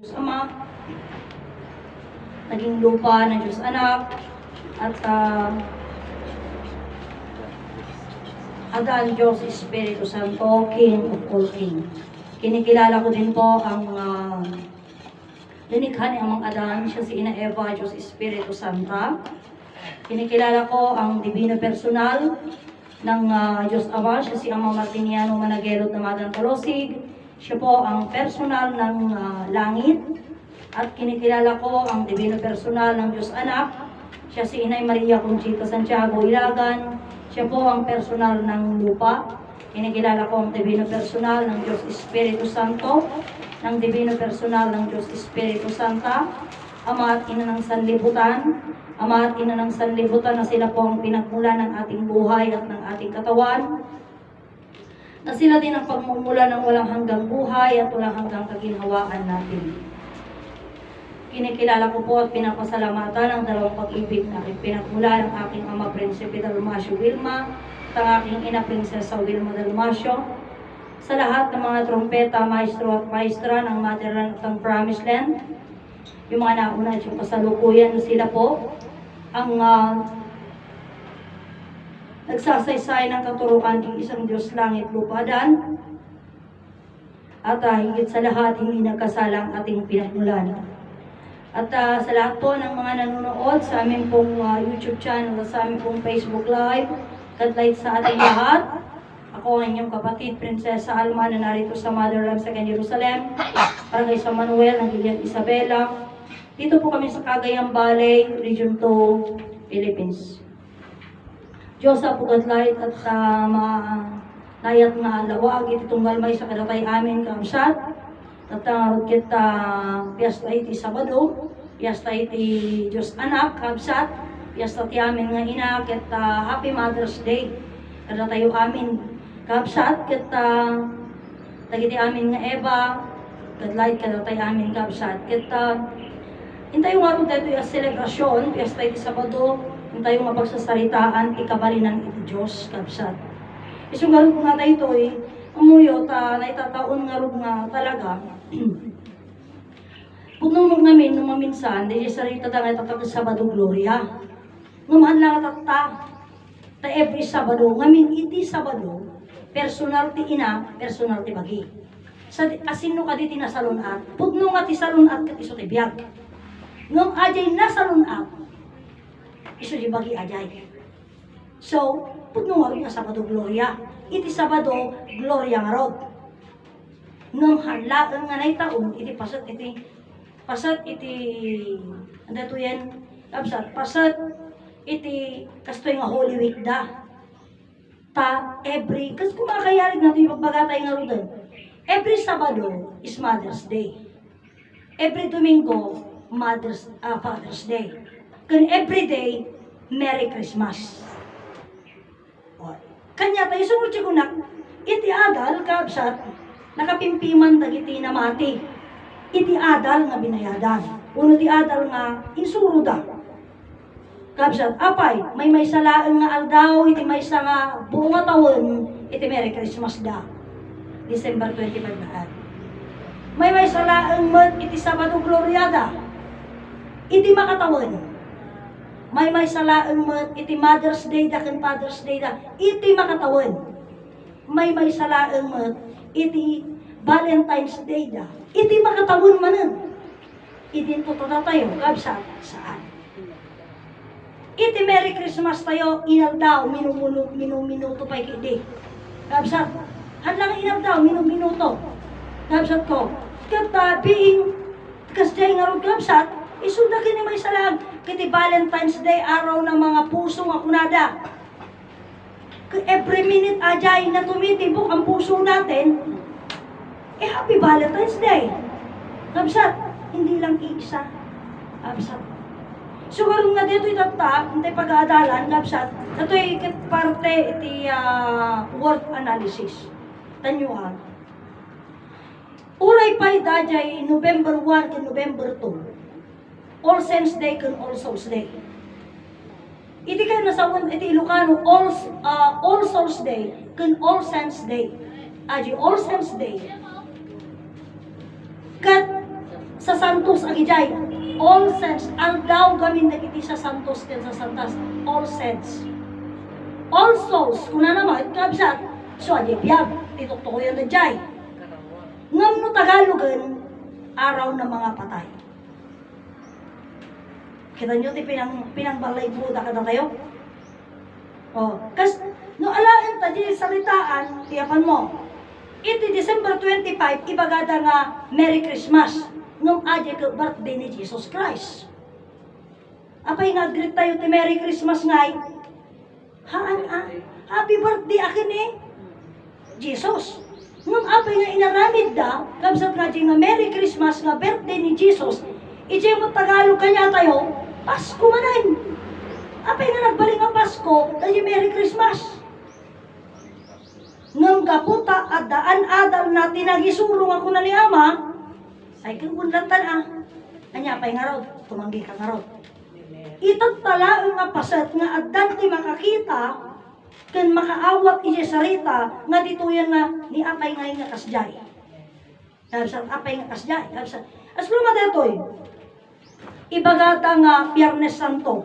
Diyos Ama, naging lupa ng Diyos Anak, at Adan Diyos Espiritu Santo, King of all King. Kinikilala ko din po ang linikha ni Amang Adan, siya si Ina Eva, Diyos Espiritu Santa. Kinikilala ko ang Divino Personal ng Diyos Ama, siya si Amang Martiniano Managelot na Madan Tolosig. Siya po ang personal ng langit. At kinikilala ko ang Divino Personal ng Diyos Anak. Siya si Inay Maria Conchita Santiago Ilagan. Siya po ang personal ng lupa. Kinikilala ko ang Divino Personal ng Diyos Espiritu Santo. Ng Divino Personal ng Diyos Espiritu Santa. Ama at Ina ng Sanlibutan. Ama at Ina ng Sanlibutan na sila po ang pinagmula ng ating buhay at ng ating katawan. Na sila din ang pagmumula ng walang hanggang buhay at walang hanggang kaginhawaan natin. Kinikilala ko po at pinapasalamatan ang dalawang pag-ibig na pinagmula ng aking ama Prinsipe Dalmasio Wilma at ang aking ina Prinsesa Wilma Dalmasio. Sa lahat ng mga trompeta, maestro at maestra ng Motherland at ng Promised Land, yung mga nauna at yung kasalukuyan, sila po ang nagsasaysay ng katuruan ng isang Diyos langit lupadan, at higit sa lahat hindi nagkasala ang ating pinagmulan. At sa lahat po ng mga nanonood sa aming pong YouTube channel at sa aming pong Facebook Live, kadlay sa ating lahat, ako ang inyong kapatid, Prinsesa Alma, na narito sa Motherland sa Jerusalem, para kay San Manuel ng Ilian Isabela. Dito po kami sa Cagayan Valley, Region 2, Philippines. Diyos sa pugadlait at nayat nga lawag iti tunggal may sa kadatay amin kamsat. At kita piyesta iti Sabado, piyesta iti Diyos Anak kamsat, piyesta ti amin nga ina kita Happy Mother's Day. Kadatayo amin kamsat kita tagiti amin nga Eva, kadlait kadatay amin kamsat. Kita hintayo nga rin dito yung selebrasyon, piyesta iti Sabado, hintayo nga pagsasaritaan, ikabalinan iti Diyos, kabsat. Isang nga nga na ito umuyo, naitataon nga rin nga talaga. Punong namin, nung maminsan, di sarita da nga itatag Sabado Gloria. Ngumahan lang ta every Sabado, ngamin iti Sabado, personal ti ina, personal ti bagi. Asino ka di tinasalunat, pudno nga ti salunat kat iso ti biyag. Ngam ajay nasalunat, iso di bagi ajay. So, pudno nga rin nga Sabado Gloria. Iti Sabado Gloria nga rod. Ngam halagang nga naitaon, iti pasat iti ano to yan, pasat iti kastoy nga Holy Week da. Kasi kumakayarig natin yung pagbagatay nga rodon. Every Sabado is Mother's Day. Every Domingo, Father's Day. Kung every day, Merry Christmas. Kanya tayo sumurti ko na, iti adal, kabsat, nakapimpiman dagiti na mati. Iti adal nga binayadan. Uno ti adal nga insuro da. Kabsat, apay, may salaan nga aldaw, iti may sa nga buong taon, iti Merry Christmas da. December 25 na. May salaan mat, iti Sabado Gloria da. Iti makatawan. May salaan mo iti Mother's Day da ken Father's Day da iti makatawan. May salaan mo iti Valentine's Day da iti makatawan manen. Iti tututa tayo kabsa saan. Iti Merry Christmas tayo inaldaw minuto pa ikidi. Kabsa hadlang inaldaw minuto. Kabsat ko kata being kasday nga rod kabsat isuda kini may salag kiti Valentine's Day, araw ng mga puso nga kunada. Every minute ajay na tumitibok ang puso natin, Happy Valentine's Day. Kabsat, hindi lang iisa. Kabsat. Siguro nga dito itata, hindi pag-aadalan, kabsat, ito parte iti word analysis. Tanyuhan. Uray pa'y dajay November 1 to November 2. All Saints Day kan All Souls Day. Iti kayo nasawan, iti Ilocano, All Souls Day kan All Saints Day. Aji All Saints Day. Kat sa santos ang ijay. All saints. Ang daw gamin nagiti sa santos ken sa santas. All saints. All souls. Kuna naman, kabsat. So, adi biyag. Titok-toko yan na jay. Ngam no Tagalogan, araw ng mga patay. Kita nyo, pinangbalay Buda kada tayo? Oh, kas, no alaan ta di salitaan, tiyapan mo. Iti December 25, ibagada nga Merry Christmas. Ngam aja ke birthday ni Jesus Christ. Apay nga greet tayo ti Merry Christmas ngay. Happy birthday akin eh. Jesus. Ngam apay nga inaramid da, kamsat nga nga Merry Christmas nga birthday ni Jesus. Ije mo Tagalog kanya tayo, Pasko manan. Apay nga nagbaling ang Pasko, tayo Merry Christmas. Ngam kaputa at daan-adal na tinagisurong ako na ni Ama, ay kunlatan Anya apay nga raw, tumanggi ka nga raw. Itag tala nga pasat nga addan ti makakita, ken makaawat ije sarita nga dituyan nga ni apay nga kasjay. Kabsat apay nga kasjay, kabsat. As luma detoy. Ibagata nga Biyernes Santo.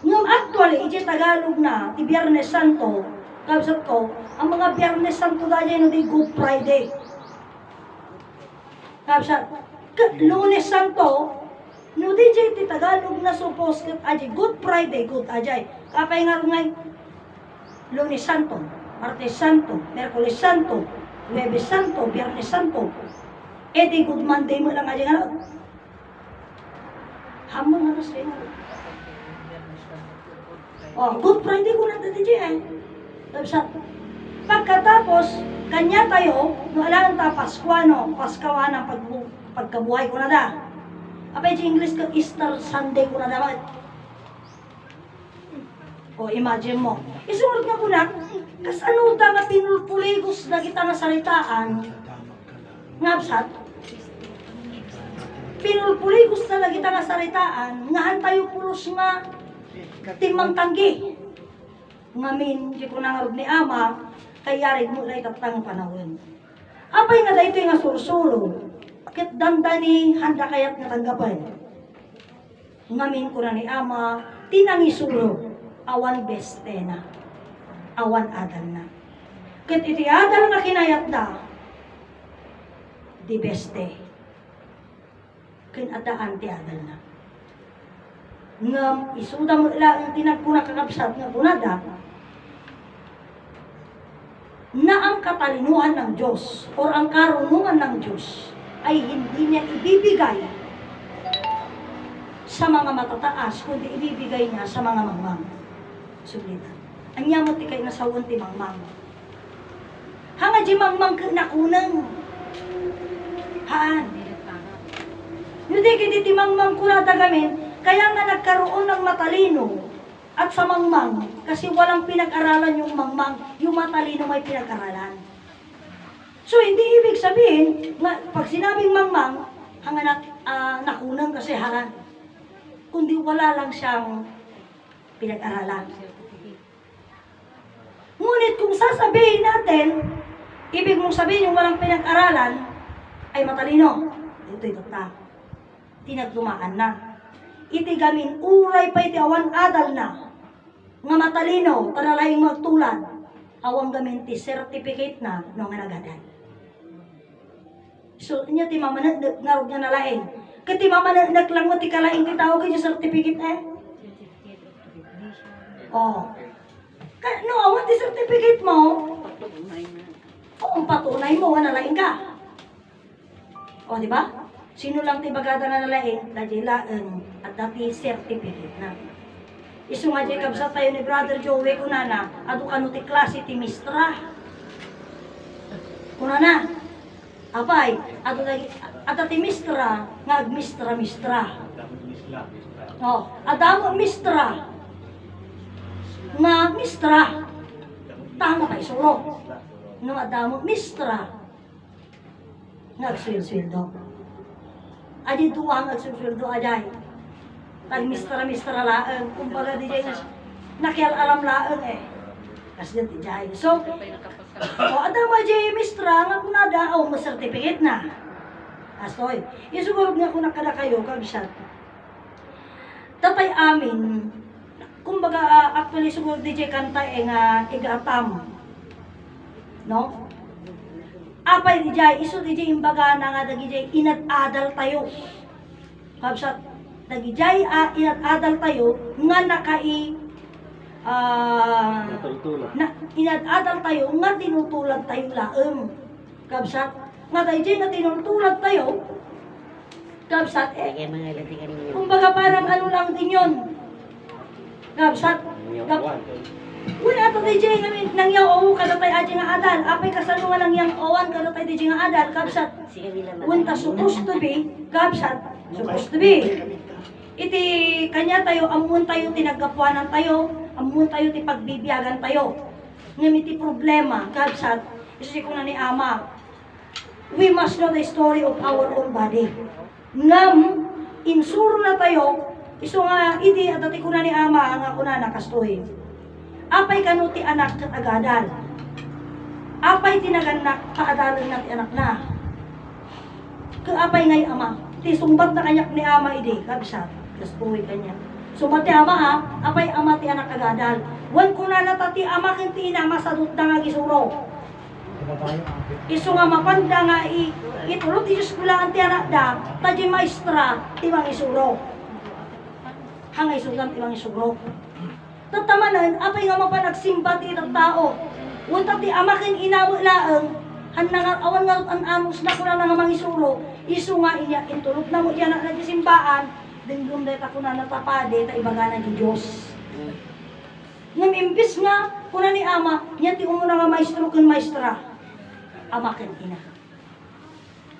Ngam actually ije Tagalog na ti Biyernes Santo, kabsat ko, ang mga Biyernes Santo dayay no di Good Friday. Kabsat, Lunes Santo, no di ti Tagalog na suppose kat aji Good Friday, good ajay. Kapay nga ngay Lunes Santo, Martes Santo, Merkulis Santo, Huwebes Santo, Biyernes Santo. E di Good Monday mo lang ajay nga. Hamon nga kasi nga. Oh, Good Friday ko na dati eh. Tapos pagkatapos, kanya tayo, no alam ta Paskwa, Paskawa ng pagkabuhay ko na da. Apay di English ka Easter Sunday ko na dapat. O imagine mo. Isunod nga ko na, kas ano da nga pinulpuligos na kita nga salitaan, ngabsat, pinulpuligos na kita nga salitaan, ngahan tayo pulos nga timang tanggi. Ngamin, di ko nangarod ni Ama, kayarig mo na itatang panahon. Apay nga dahito nga sursulo, kit dandani handa kayat nga tanggapan. Ngamin ko na ni Ama, tinangisulo, awan beste na, awan adal na. Kit iti adal nga kinayat da, di beste. Kin adaan ti adal na. Ngam, isuda mo lang tinagpuna kakabsat nga punada, na ang katalinuhan ng Diyos o ang karunungan ng Diyos ay hindi niya ibibigay sa mga matataas, kundi ibibigay niya sa mga mangmang. Sulitan. Anya mo ti kay nasawon ti mangmang. Hanga di mangmang nakunang. Haan. Hindi kiti ti mangmang kunata gamin, kaya nga nagkaroon ng matalino at sa mangmang, kasi walang pinag-aralan yung mangmang, yung matalino may pinag-aralan. So, hindi ibig sabihin, pag sinabing mangmang, hanga nakunang kasi hangan, kundi wala lang siyang pinag-aralan. Ngunit kung sasabihin natin, ibig mong sabihin yung walang pinag-aralan, ay matalino. Ito ta. Tinagdumaan na. Iti gamin uray pa iti awan adal na nga matalino para laing magtulad awang gamin ti certificate na no nga nagadan. So niya ti mama narog nga nalaing kiti mama naglang mo ti kalaing ti tao kay certificate oh no awan ti certificate mo kung patunay mo nga nalaing ka o di ba? Sino lang ti bagada nga nalaing, najilaan at dati certificate na. Isu nga jay kabsa tayo ni Brother Joey kunana, adu kanu ti klase ti mistra. Kunana, apay, adu ti mistra, nga mistra. Oh, adamo mistra. Nga mistra. Tama pa isuro. Nga adamo mistra. Nga swil-swildo. Adi tuwang at susuldo aday. Tag mistra laeng. Kumbaga di jay nakial alam laeng eh. Kasi di jay. So, ada mo jay mistra nga kunada o mo certificate na. Asoy. Isugurog nga kung nakada kayo, kabsat. Tatay amin, kumbaga actually siguro DJ kanta nga igatam. No? Apay DJ, iso DJ imbaga na nga DJ inadadal tayo. Kabsat, DJ inadadal tayo nga nakai na inadadal tayo nga tinutulad tayo laeng. Kabsat, nga DJ nga tinutulad tayo. Kabsat, kumbaga parang ano lang din yun. Kabsat, wala ato DJ ngamin nang yaw kada tay aji nga adal. Apay kasalungan lang yang owan kada tay DJ nga adal. Kabsat, wala supposed to be. Kabsat, supposed to be. Iti kanya tayo, amun tayo tinagapuanan tayo, amun tayo ti pagbibiyagan tayo. Ngayon iti problema, kabsat, isusi ko na ni Ama, we must know the story of our own body. Ngam, insuro na tayo, iso nga, iti at ati kuna ni Ama, nga kuna nakastoy. Apay kanuti anak kat agadal. Apay tinaganak, kaadalan na ti anak na. Kaapay ngay Ama, ti sumbat na kanyak ni Ama, idi, kabisat, kastoy kanya. Sumbat ti Ama ha, apay Ama ti anak agadal. Wan kuna na ti Ama, kinti inama sa dutda nga gisuro. Iso nga mapanda nga itulot ti eskwelahan ti anak da, taji maestra ti mang isuro. Hangay sugan ti mang isuro. Tatamanan, apay nga mapanagsimba ti tao. Unta ti Ama ken inawo laeng, han nga awan nga an amos na kuna nga mang isuro. Iso nga iya intulot na mo ti anak na ti simbaan, dinggum day ta kuna natapade ta ibaganan ti Dios. Ngam imbis nga kuna ni Ama, nya ti umuna nga maestro ken maestra. Ama ken ina.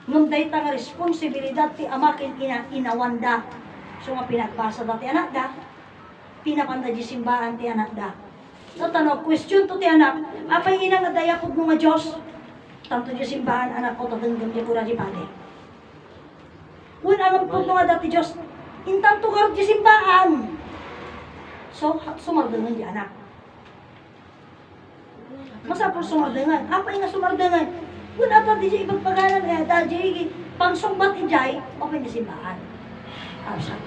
Ngam dayta nga responsibilidad ti Ama ken ina inawanda. So nga pinagbasa dati anak da, pinapanda di simbaan ti anak da. So tanong, question to ti anak, apay ina nga dayapod mo nga Diyos? Tanto di simbahan anak ko tatanggam di kura di pade. Wala ang po nga dati Diyos, intanto karot di simbaan. So, sumardangan di anak. Masa po sumardangan? Apay nga sumardangan? Kung ato di siya ipagpagalan, dahil pangsumbat ijay, okay na simbahan. Kabsat.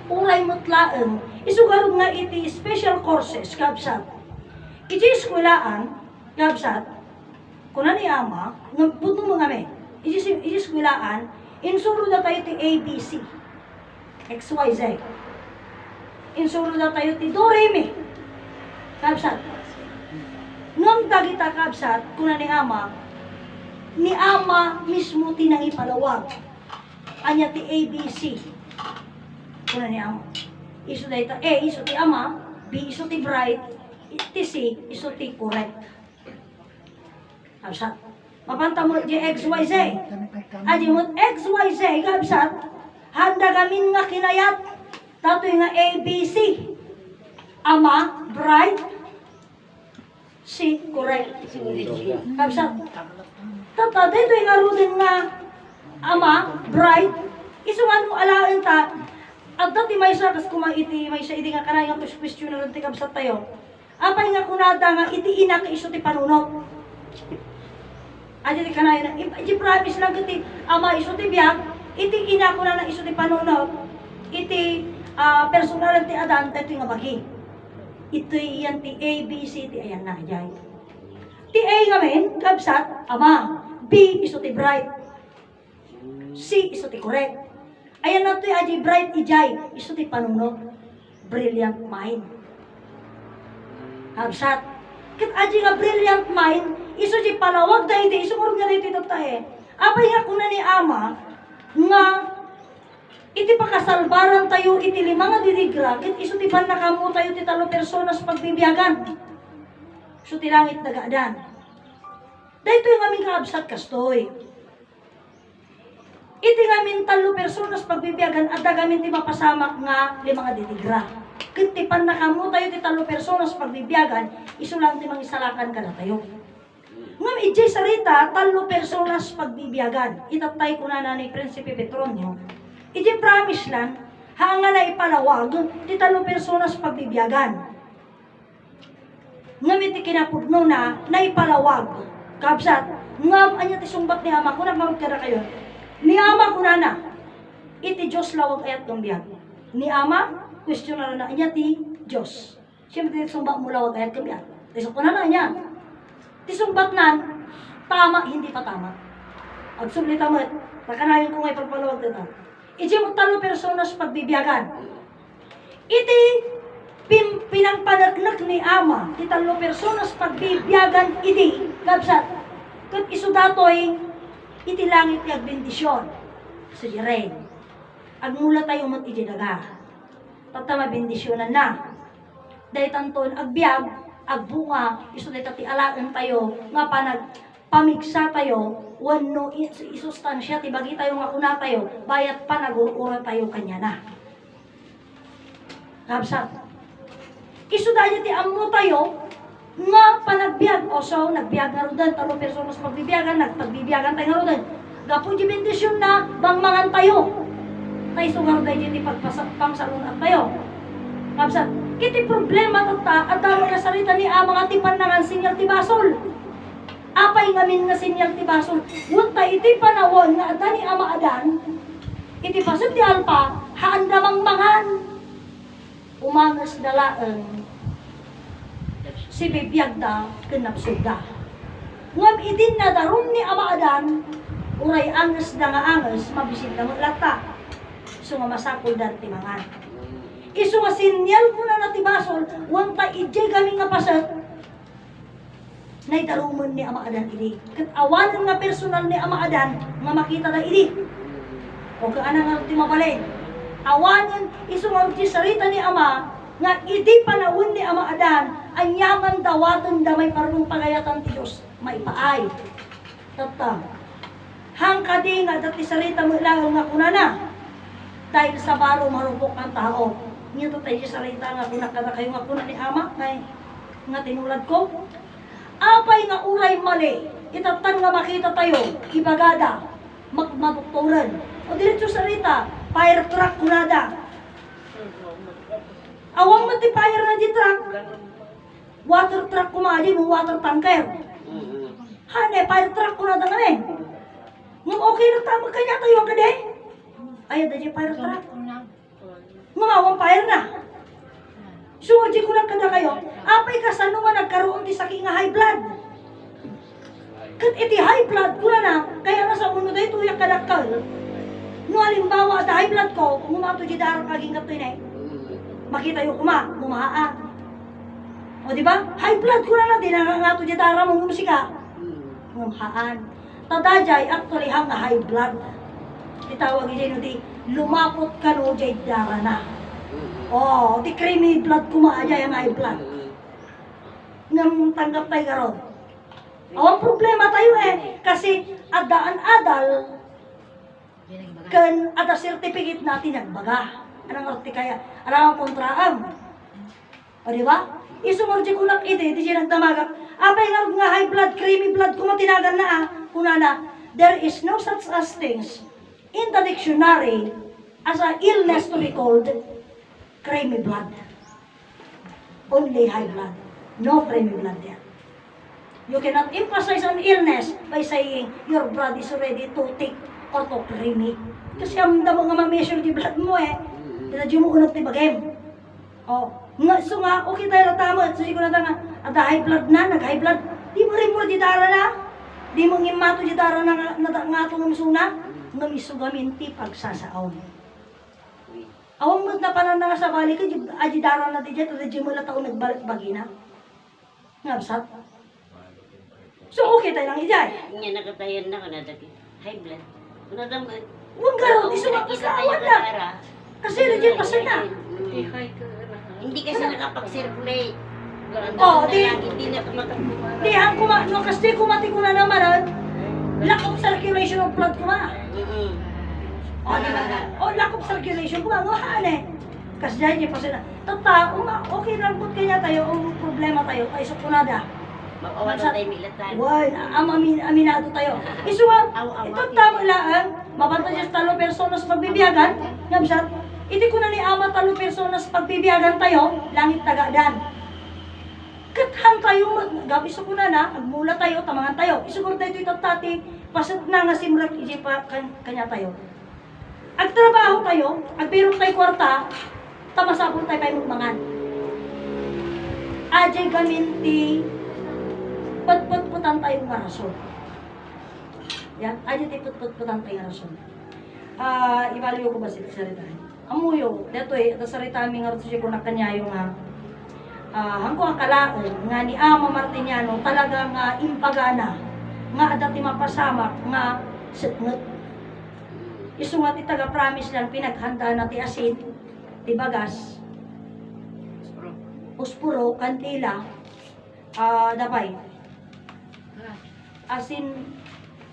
Uray mutlaan, isugarod nga iti special courses, kabsat. Iti eskwelaan, kabsat, kuna ni Ama, puto mo nga may, iti eskwelaan, insuro na tayo ti ABC, XYZ. Insuro na tayo ti Do, Re, Mi. Kabsat. Ngam dagita kabsat, kuna ni Ama mismo tinang ipalawag. Anya ti ABC. Kuna ni Ama. Iso dayta A, iso ti Ama, B, iso ti Bright, ti C, iso ti Correct. Kabsat. Mapanta mo di XYZ. Adi mo XYZ, kabsat. Handa gamin nga kinayat. Tatoy nga ABC. Ama, Bright, C, Correct. Kabsat. Tata, dito yung arudin nga Ama, Bright, iso nga nung alain ta, at dati may isa, kas kumaiti, may isa, iti nga kanay nga question na rin ti kabsat tayo. Apay nga kunada nga, iti ina ka iso ti panunok. Adi ti kanay na, iti promise lang kiti, Ama iso ti biyag, iti ina ko na iso ti panunok, iti personal ti adan, ito nga bagi. Ito yan ti A, B, C, ti ayan na, jay. Ti A nga men, kabsat, Ama, B, iso ti Bright, C, iso ti Correct. Ayan na ito'y aji Bright, ijay, iso ti panunok, brilliant mind. Kabsat, kit aji nga brilliant mind, iso ti palawag da iti, iso mo nga dito tayo. Apay nga kuna ni Ama, nga, iti pakasalbaran tayo, iti lima nga dirigra, kit iso ti ban nakamu tayo ti talo personas pagbibiyagan. So ti langit nagaadan. Dahito yung aming kaabsat kastoy. Iti ngamin talo personas pagbibiyagan at dagamin ti mapasamak nga lima nga dirigra. Kit ti pan nakamu tayo ti talo personas pagbibiyagan, iso lang ti mangisalakan ka na tayo. Ngam ijay sarita, talo personas pagbibiyagan. Itatay ko na ni Prinsipe Petronio. Iti promise lang, hanga na ipalawag, ti talo personas pagbibiyagan. Ngam iti kinapudno na ipalawag. Kabsat, ngam anya ti sumbat ni Ama, kung nagmamagkara kayo, Ni ama ko na, iti Diyos lawag ayat ng biyag. Ni ama, question na niya ti Diyos. Siyempre, sumba mo lawag ayat ng biyag. Tisok ko na niya. Tisumbat nan, tama, hindi pa tama. Agsublita mo, nakanayon ko ngay pagpalawag dito. Iti mo talo personas pagbibiyagan. Iti pinangpanagnak ni ama, ti talo personas pagbibiyagan, iti, kapsat, kat iso datoy, iti langit kag bendisyon. So, rain. Agmula tayo mat iti daga. Tatama bendisyonan na. Dahil tanton, agbiag, agbunga, iso dahil tati alaan tayo, nga panag, pamigsa tayo, wano isustansya, tibagi tayo nga kuna tayo, bayat pa nag-uura tayo kanya na. Kapsat. Iso dahil ti amo tayo, nga panagbiag, o so, nagbiag nga rodan, talo personas pagbibiyagan, nagpagbibiyagan tayo nga rodan. Gapo di bendisyon na, bangmangan tayo. Tayo sungar dahil di pagpangsalunat tayo. Kapsat. Kiti problema tata, at dalo na salita ni amang atipan na nga sinyal ti basol. Apay ngamin nga sinyal ti basol. Wunta iti panawon nga ada ni ama adan, iti basol ti alpa, haan damang mangan. Umangas dalaan, si bibiyag da, kinapsod da. Ngam idin na darum ni ama adan, uray angas da nga angas, mabisin na maglata. So nga masakol da ti mangan. Iso nga sinyal ko na natibasol, huwag ta ijay kami nga pasat, na itarumon ni Ama Adan ini. Kat awanan nga personal ni Ama Adan, nga makita na ini. O kaana nga ti mabalay. Awanan, iso nga ti sarita ni Ama, nga iti panawon ni Ama Adan, ang yaman dawatan da may parang pagayatan ti Diyos, maipaay. Tata, hangkadi nga dati sarita mo ilang nga kunana, dahil sa baro marupok ang tao. Nito tayo sa salita nga kunakada kayo nga kuna ni Ama, nga tinulad ko. Apay nga uray mali, itatan nga makita tayo, ibagada, magmadoktoran. O diretso salita, fire truck kunada. Awang mati fire na di truck, water truck kumadi mo, water tanker. Hane, fire truck kunada nga rin. Ngam okay na tama kanya tayo ang kade. Ayaw da di fire truck. Ngumawang fire na. So, di ko lang kada kayo, apay kasano nga nagkaroon di sakit nga high blood. Kat iti high blood ko na, kaya nasa uno dahi tuyak kadakal. No halimbawa, at high blood ko, ngumato di darang kaging kapin eh. Makita yung gumahaan. O di ba? High blood ko na din, nangangato di darang mong musika. Ngumahaan. Tadajay, actually hang high blood. Itawag yun di, lumapot ka no jay dara na. Oh, di creamy blood kumaaja yung high blood. Ngam tanggap tayo karon. Ang problema tayo eh, kasi adaan-adal, kan ada certificate natin nagbaga. Anong arti kaya? Anong kontraam? O di ba? Isumurji ko lang iti, di siya nagdamagak. Apay nga high blood, creamy blood, kumatinagan na kunana, there is no such as things in the dictionary as a illness to be called creamy blood. Only high blood. No creamy blood yan. You cannot emphasize on illness by saying your blood is already too thick or too creamy. Kasi ang damo nga ma-measure di blood mo eh. Dito mo unag ti bagem. Oh, nga so nga okay tayo tama. So siguro na nga ada high blood na, nag-high blood. Di mo rin mo di dara na. Di mo ngimato di dara na nga itong suna. Nga misugamin ti pagsasaon. Awang mo na panan nga sa balik, aji dara na di dyan, o di mo na taon nagbalik bagina. Ngabsat. So okay tayo lang ijay. Nga nakatayan na ka na dati. High blood. Huwag garo, di sumapasawan na. Kasi legit pa na. Hindi kasi nakapag-circulate. Oh, di. Hindi na kapag-kumain. Di ang no, kasi kumati ko na naman, lack of circulation of blood kuma. Lack of circulation kuma, ngahan eh. Kasi dahil niya pa sila. Tata, okay lang po kanya tayo, ang problema tayo, ay sukunada. Mag-awan na tayo milatan. Why, aminado tayo. Iso nga, ito tamo lang, mabanta siya talo personas pagbibiyagan, ngabsat, iti ko na ni ama talo personas pagbibiyagan tayo, langit tagadaan. Kathan tayo, gabi sa kuna na, agmula tayo, tamangan tayo. Isiguro tayo ito tati, Pasat na nga simrak iji pa kanya tayo. Agtrabaho tayo, agbirok tayo kwarta, tamasabot tayo kayo magmangan. Ajay gaminti, putputan tayo nga rason. Yan, ajay tayo putputan tayo nga rason. Ibaliw ko ba si sarita? Amuyo, dito ito sarita aming nga rason ko na kanyayo nga. Hangko akalaon nga ni Ama Martiniano talagang impagana nga adati mapasamak nga sitngot. Isu nga ti taga-promise lang pinaghanda na ti asin, ti bagas, puspuro, kantila, dapay. Asin,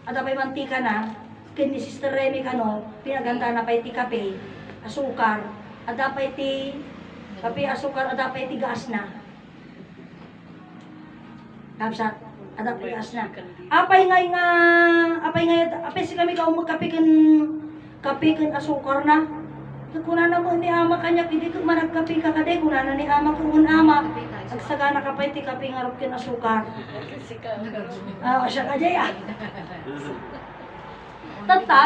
adapay mantika na, kin ni Sister Remy kano, pinaghanda na pa'y ti kape, asukar, adapay ti kape, asukar, adapay ti gas na. Kapsat, adapay gas na. Apay si kami ka umagkape kan asukar na. Kuna na mo ni Ama kanya, hindi ko managkape ka kade, kuna na ni Ama kung Ama. Nagsagana ka pa iti kape nga kin asukar. Siya ka jaya. Tata,